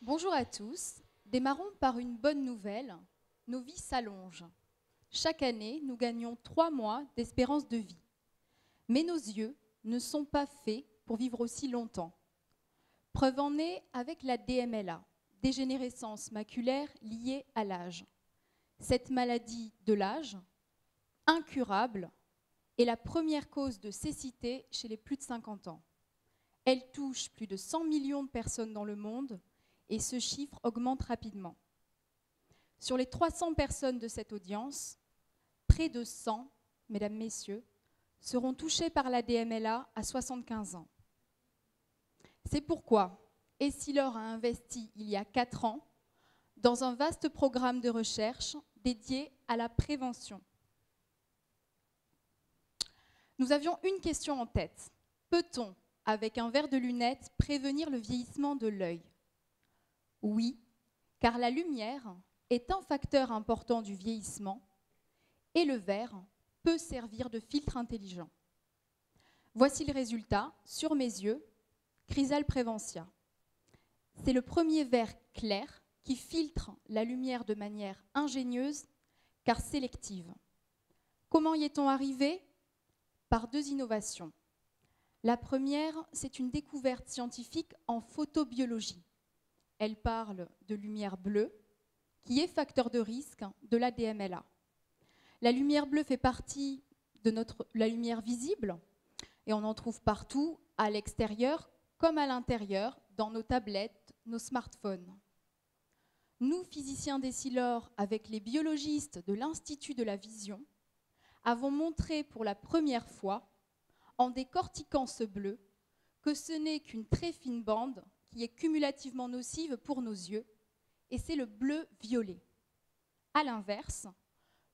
Bonjour à tous. Démarrons par une bonne nouvelle. Nos vies s'allongent. Chaque année, nous gagnons 3 mois d'espérance de vie. Mais nos yeux ne sont pas faits pour vivre aussi longtemps. Preuve en est avec la DMLA, dégénérescence maculaire liée à l'âge. Cette maladie de l'âge, incurable, est la première cause de cécité chez les plus de 50 ans. Elle touche plus de 100 millions de personnes dans le monde et ce chiffre augmente rapidement. Sur les 300 personnes de cette audience, près de 100, mesdames, messieurs, seront touchées par la DMLA à 75 ans. C'est pourquoi Essilor a investi il y a 4 ans dans un vaste programme de recherche dédié à la prévention. Nous avions une question en tête. Peut-on, avec un verre de lunettes, prévenir le vieillissement de l'œil ? Oui, car la lumière est un facteur important du vieillissement et le verre peut servir de filtre intelligent. Voici le résultat sur mes yeux, Chrysal Preventia. C'est le premier verre clair qui filtre la lumière de manière ingénieuse car sélective. Comment y est-on arrivé ? Par 2 innovations. La première, c'est une découverte scientifique en photobiologie. Elle parle de lumière bleue, qui est facteur de risque de la DMLA. La lumière bleue fait partie de la lumière visible, et on en trouve partout, à l'extérieur comme à l'intérieur, dans nos tablettes, nos smartphones. Nous, physiciens d'Essilor, avec les biologistes de l'Institut de la Vision, avons montré pour la première fois, en décortiquant ce bleu, que ce n'est qu'une très fine bande qui est cumulativement nocive pour nos yeux, et c'est le bleu-violet. A l'inverse,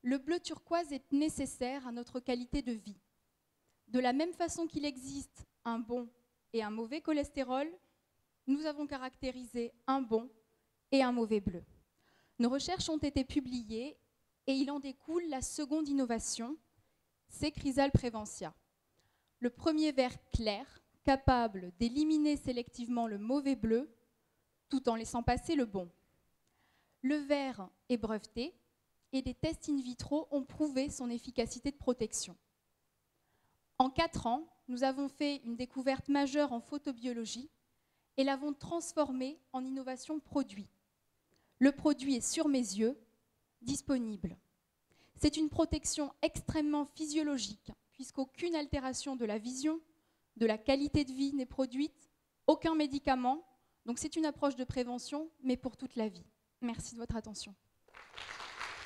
le bleu turquoise est nécessaire à notre qualité de vie. De la même façon qu'il existe un bon et un mauvais cholestérol, nous avons caractérisé un bon et un mauvais bleu. Nos recherches ont été publiées et il en découle la seconde innovation, c'est Chrysal Preventia. Le premier verre clair, capable d'éliminer sélectivement le mauvais bleu, tout en laissant passer le bon. Le verre est breveté et des tests in vitro ont prouvé son efficacité de protection. En 4 ans, nous avons fait une découverte majeure en photobiologie et l'avons transformée en innovation produit. Le produit est sur mes yeux, disponible. C'est une protection extrêmement physiologique, puisqu'aucune altération de la vision, de la qualité de vie n'est produite, aucun médicament. Donc c'est une approche de prévention, mais pour toute la vie. Merci de votre attention.